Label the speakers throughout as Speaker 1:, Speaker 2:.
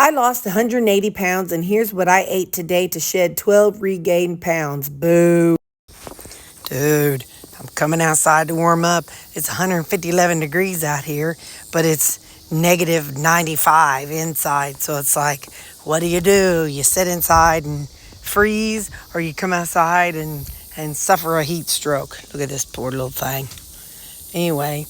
Speaker 1: I lost 180 pounds, and here's what I ate today to shed 12 regained pounds. Boo. Dude, I'm coming outside to warm up. It's 111 degrees out here, but it's negative 95 inside. So it's like, what do? You sit inside and freeze, or you come outside and suffer a heat stroke. Look at this poor little thing. Anyway,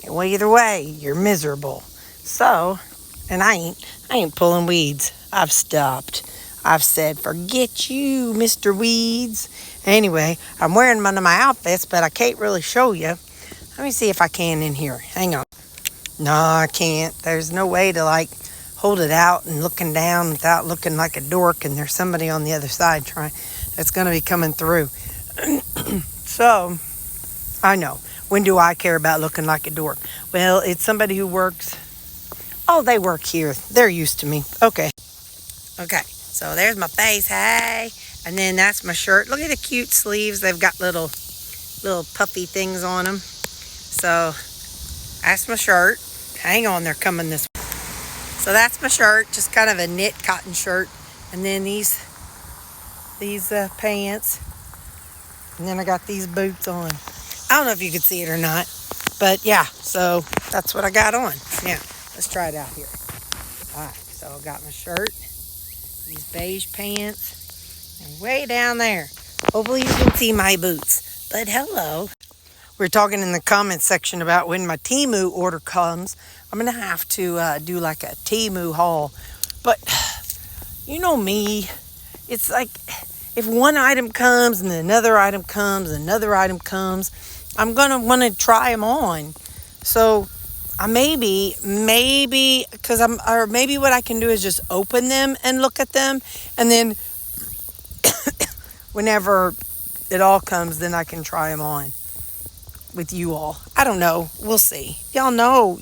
Speaker 1: well, either way, you're miserable. So, and I ain't pulling weeds. I've stopped. I've said, forget you, Mr. Weeds. Anyway, I'm wearing one of my outfits, but I can't really show you. Let me see if I can in here. Hang on. No, I can't. There's no way to like hold it out and looking down without looking like a dork, and there's somebody on the other side trying. That's going to be coming through. So, I know. When do I care about looking like a dork? Well, it's somebody who works. Oh, they work here. They're used to me. Okay. So there's my face. Hey. And then that's my shirt. Look at the cute sleeves. They've got little puffy things on them. So that's my shirt. Hang on, they're coming this way. So that's my shirt. Just kind of a knit cotton shirt. And then these pants. And then I got these boots on. I don't know if you can see it or not. But yeah, so that's what I got on. Now, let's try it out here. All right, so I got my shirt, these beige pants, and way down there. Hopefully you can see my boots. But hello. We're talking in the comments section about when my Temu order comes. I'm going to have to do like a Temu haul. But you know me. It's like if one item comes and another item comes and another item comes, I'm going to want to try them on. So I maybe what I can do is just open them and look at them, and then whenever it all comes, then I can try them on with you all. I don't know. We'll see. Y'all know,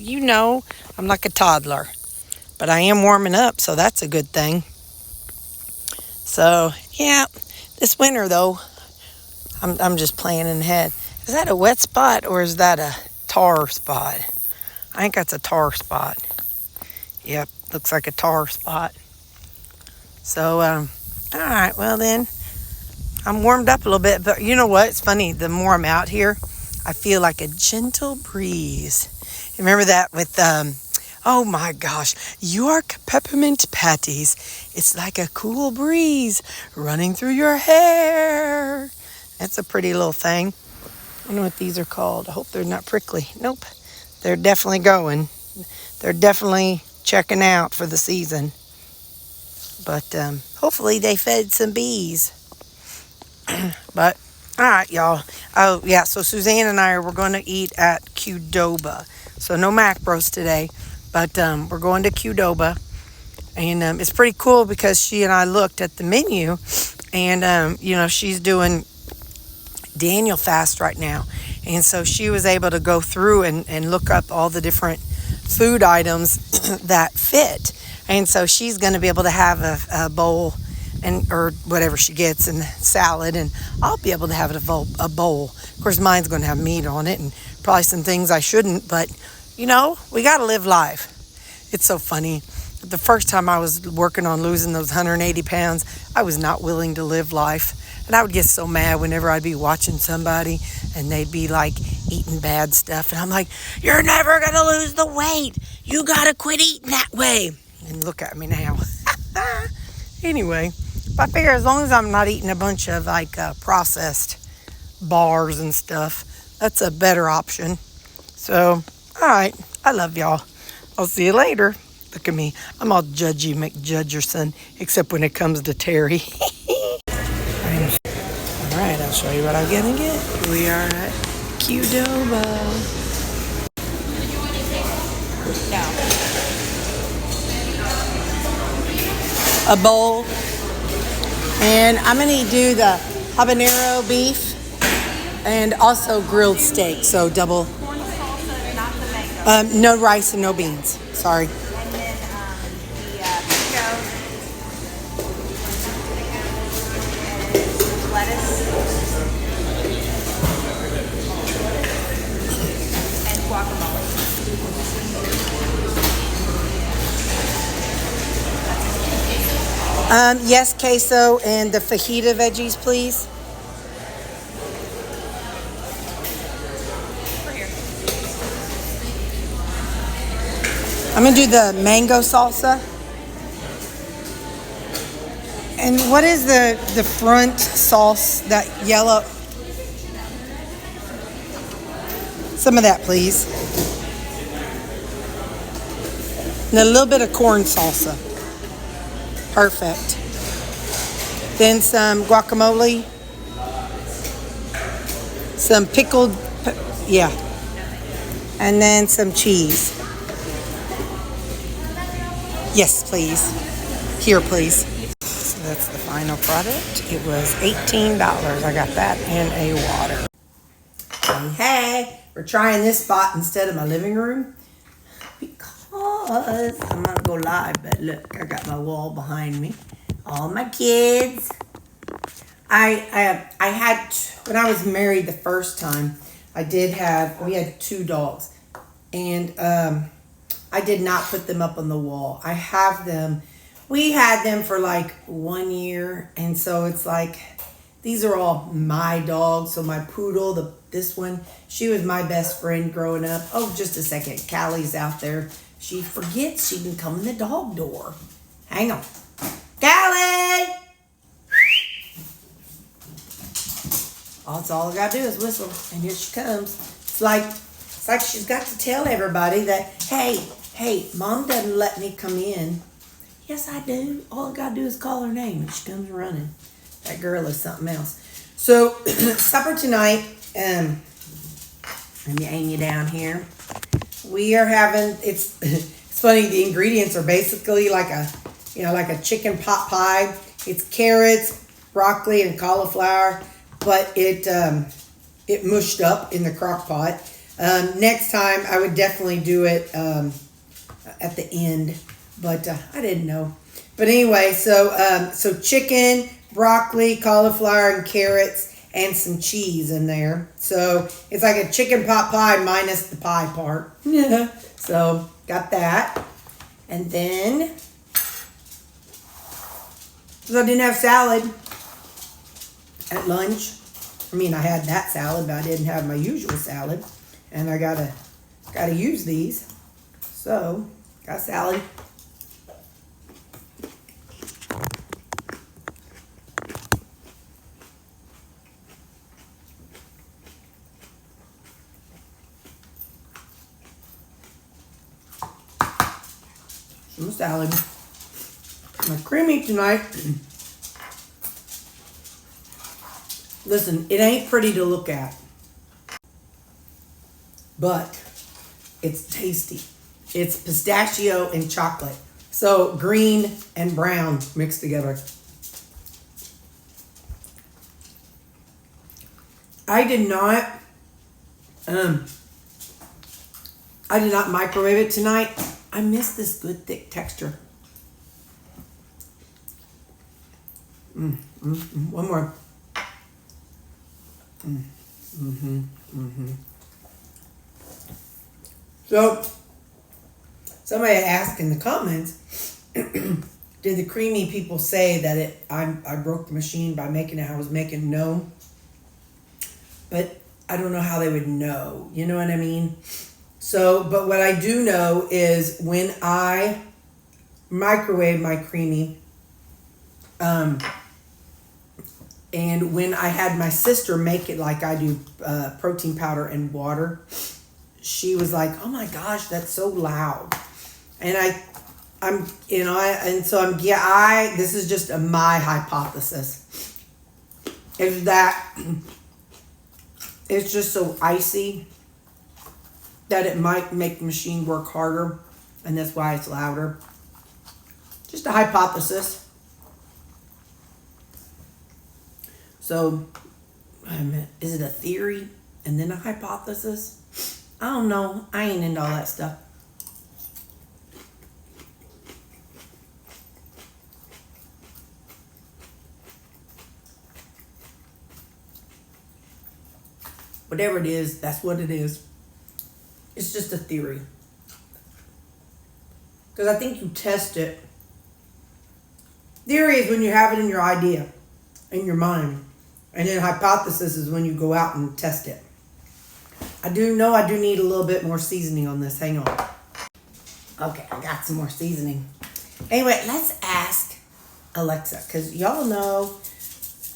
Speaker 1: I'm like a toddler, but I am warming up, so that's a good thing. So yeah, this winter though, I'm just planning ahead. Is that a wet spot or is that a tar spot? I think that's a tar spot. Yep, looks like a tar spot. So, all right, well then, I'm warmed up a little bit, but you know what? It's funny, the more I'm out here, I feel like a gentle breeze. Remember that with, oh my gosh, York peppermint patties. It's like a cool breeze running through your hair. That's a pretty little thing. I don't know what these are called. I hope they're not prickly. Nope. They're definitely going. They're definitely checking out for the season. But hopefully they fed some bees. But, all right, y'all. Oh, yeah, so Suzanne and we're going to eat at Kudoba. So no macros today, but we're going to Kudoba. And it's pretty cool because she and I looked at the menu, and, she's doing Daniel fast right now, and so she was able to go through and look up all the different food items that fit, and so she's going to be able to have a bowl or whatever she gets, and salad, and I'll be able to have a bowl. Of course, mine's going to have meat on it and probably some things I shouldn't, but we got to live life. It's so funny. The first time I was working on losing those 180 pounds, I was not willing to live life. And I would get so mad whenever I'd be watching somebody and they'd be like eating bad stuff. And I'm like, you're never going to lose the weight. You got to quit eating that way. And look at me now. Anyway, I figure as long as I'm not eating a bunch of like processed bars and stuff, that's a better option. So, all right. I love y'all. I'll see you later. Look at me. I'm all judgy McJudgerson, except when it comes to Terri. All right, I'll show you what I'm going to get. We are at Kudoba. A bowl. And I'm going to do the habanero beef and also grilled steak. So double. No rice and no beans. Sorry.
Speaker 2: And then the and lettuce and guacamole. That's
Speaker 1: Yes, queso and the fajita veggies, please.
Speaker 2: For here.
Speaker 1: I'm gonna do the mango salsa. And what is the front sauce, that yellow? Some of that, please. And a little bit of corn salsa. Perfect. Then some guacamole. Some pickled, yeah. And then some cheese. Yes, please. Here, please. So that's the final product. It was $18. I got that and a water. Hey, we're trying this spot instead of my living room because I'm gonna go live. But look, I got my wall behind me. All my kids. I had, when I was married the first time, we had 2 dogs, and I did not put them up on the wall. We had them for like 1 year, and so it's like, these are all my dogs. So my poodle, this one, she was my best friend growing up. Oh, just a second, Callie's out there. She forgets she can come in the dog door. Hang on. Callie! That's all I gotta do is whistle, and here she comes. It's like she's got to tell everybody that, hey, Mom doesn't let me come in. Yes, I do. All I gotta do is call her name, and she comes running. That girl is something else. So, supper tonight, let me aim you down here. We are having, it's funny, the ingredients are basically like a chicken pot pie. It's carrots, broccoli, and cauliflower, but it mushed up in the crock pot. Next time, I would definitely do it at the end, but I didn't know. But anyway, so chicken, broccoli, cauliflower, and carrots, and some cheese in there. So it's like a chicken pot pie minus the pie part. So got that. And then, because I didn't have salad at lunch. I mean, I had that salad, but I didn't have my usual salad. And I gotta use these. So, got salad. Some salad. My creamy tonight. Listen, it ain't pretty to look at, but it's tasty. It's pistachio and chocolate. So green and brown mixed together. I did not microwave it tonight. I miss this good thick texture. One more. So, somebody asked in the comments, did the creamy people say that I broke the machine by making it how I was making? No. But I don't know how they would know. You know what I mean? So, but what I do know is when I microwave my creamy, and when I had my sister make it like I do, protein powder and water, she was like, "Oh my gosh, that's so loud." And this is just my hypothesis, is that it's just so icy that it might make the machine work harder, and that's why it's louder. Just a hypothesis. So, is it a theory and then a hypothesis? I don't know. I ain't into all that stuff. Whatever it is, that's what it is. It's just a theory. Because I think you test it. Theory is when you have it in your idea, in your mind. And then hypothesis is when you go out and test it. I do know I do need a little bit more seasoning on this. Hang on. Okay, I got some more seasoning. Anyway, let's ask Alexa, because y'all know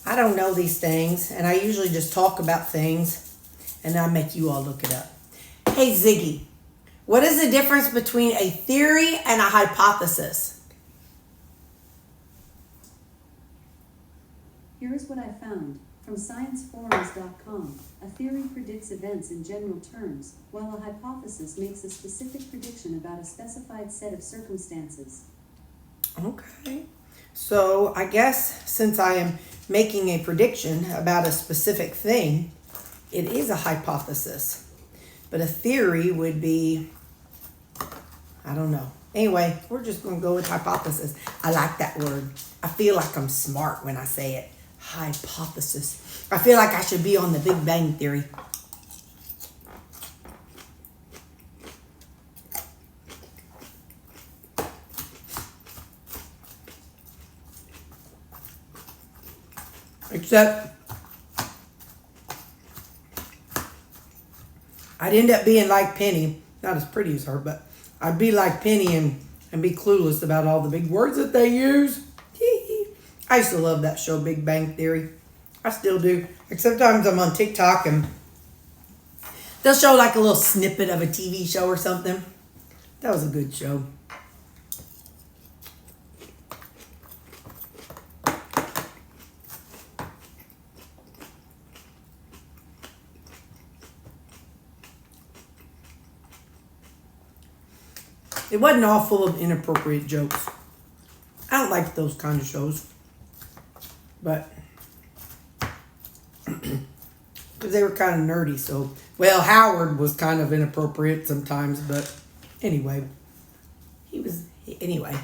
Speaker 1: I don't know these things, and I usually just talk about things, and I make you all look it up. Hey, Ziggy, what is the difference between a theory and a hypothesis?
Speaker 3: Here's what I found. From scienceforums.com, a theory predicts events in general terms, while a hypothesis makes a specific prediction about a specified set of circumstances.
Speaker 1: Okay. So I guess since I am making a prediction about a specific thing, it is a hypothesis. But a theory would be, I don't know. Anyway, we're just going to go with hypothesis. I like that word. I feel like I'm smart when I say it. Hypothesis. I feel like I should be on the Big Bang Theory. Except I'd end up being like Penny. Not as pretty as her, but I'd be like Penny and be clueless about all the big words that they use. I used to love that show, Big Bang Theory. I still do. Except sometimes I'm on TikTok and they'll show like a little snippet of a TV show or something. That was a good show. It wasn't all full of inappropriate jokes. I don't like those kind of shows. But, because they were kind of nerdy, so, well, Howard was kind of inappropriate sometimes, but anyway, anyway.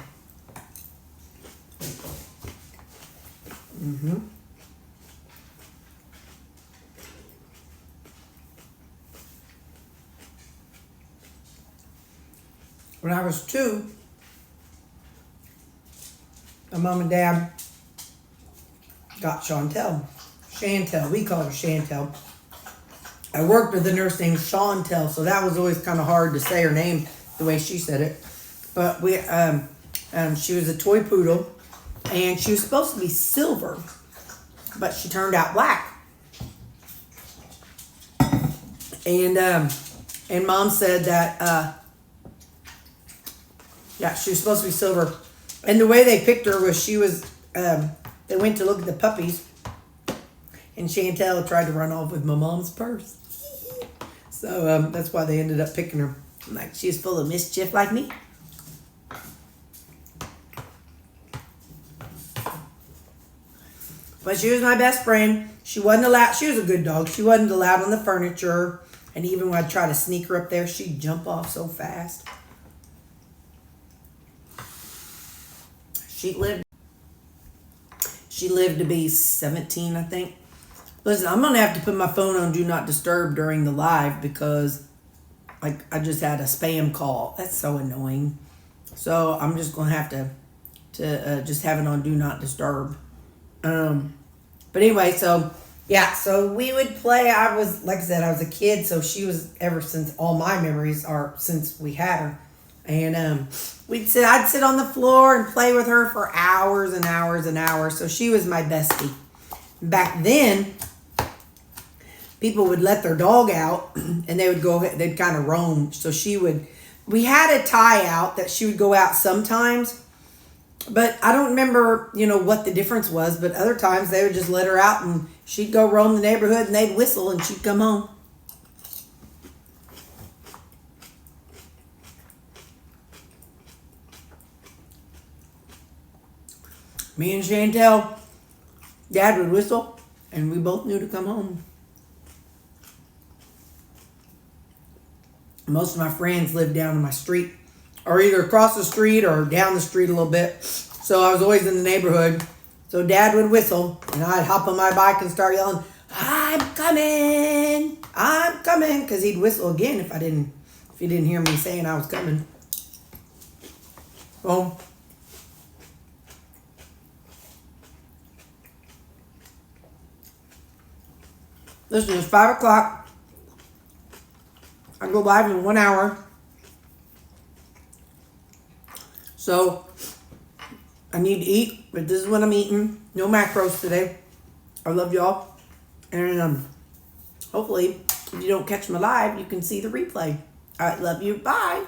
Speaker 1: When I was 2, my mom and dad got Chantel. We call her Chantel. I worked with a nurse named Chantel, so that was always kind of hard to say her name the way she said it. But she was a toy poodle, and she was supposed to be silver, but she turned out black. And Mom said that she was supposed to be silver, and the way they picked her was she was. They went to look at the puppies, and Chantel tried to run off with my mom's purse. So that's why they ended up picking her. Like, she's full of mischief like me. But she was my best friend. She wasn't allowed. She was a good dog. She wasn't allowed on the furniture. And even when I'd try to sneak her up there, she'd jump off so fast. She lived to be 17, I think. Listen, I'm going to have to put my phone on Do Not Disturb during the live because I just had a spam call. That's so annoying. So I'm just going to have to just have it on Do Not Disturb. But anyway, so we would play. I was, like I said, I was a kid, so she was ever since all my memories are since we had her. And I'd sit on the floor and play with her for hours and hours and hours. So she was my bestie. Back then, people would let their dog out and they'd kind of roam. So we had a tie out that she would go out sometimes, but I don't remember, what the difference was, but other times they would just let her out and she'd go roam the neighborhood and they'd whistle and she'd come home. Me and Chantel, Dad would whistle, and we both knew to come home. Most of my friends lived down in my street, or either across the street or down the street a little bit. So I was always in the neighborhood. So Dad would whistle, and I'd hop on my bike and start yelling, "I'm coming! I'm coming!" Because he'd whistle again if he didn't hear me saying I was coming. Well, Listen, it's 5 o'clock. I go live in 1 hour. So, I need to eat, but this is what I'm eating. No macros today. I love y'all. And hopefully, if you don't catch me live, you can see the replay. All right, love you. Bye.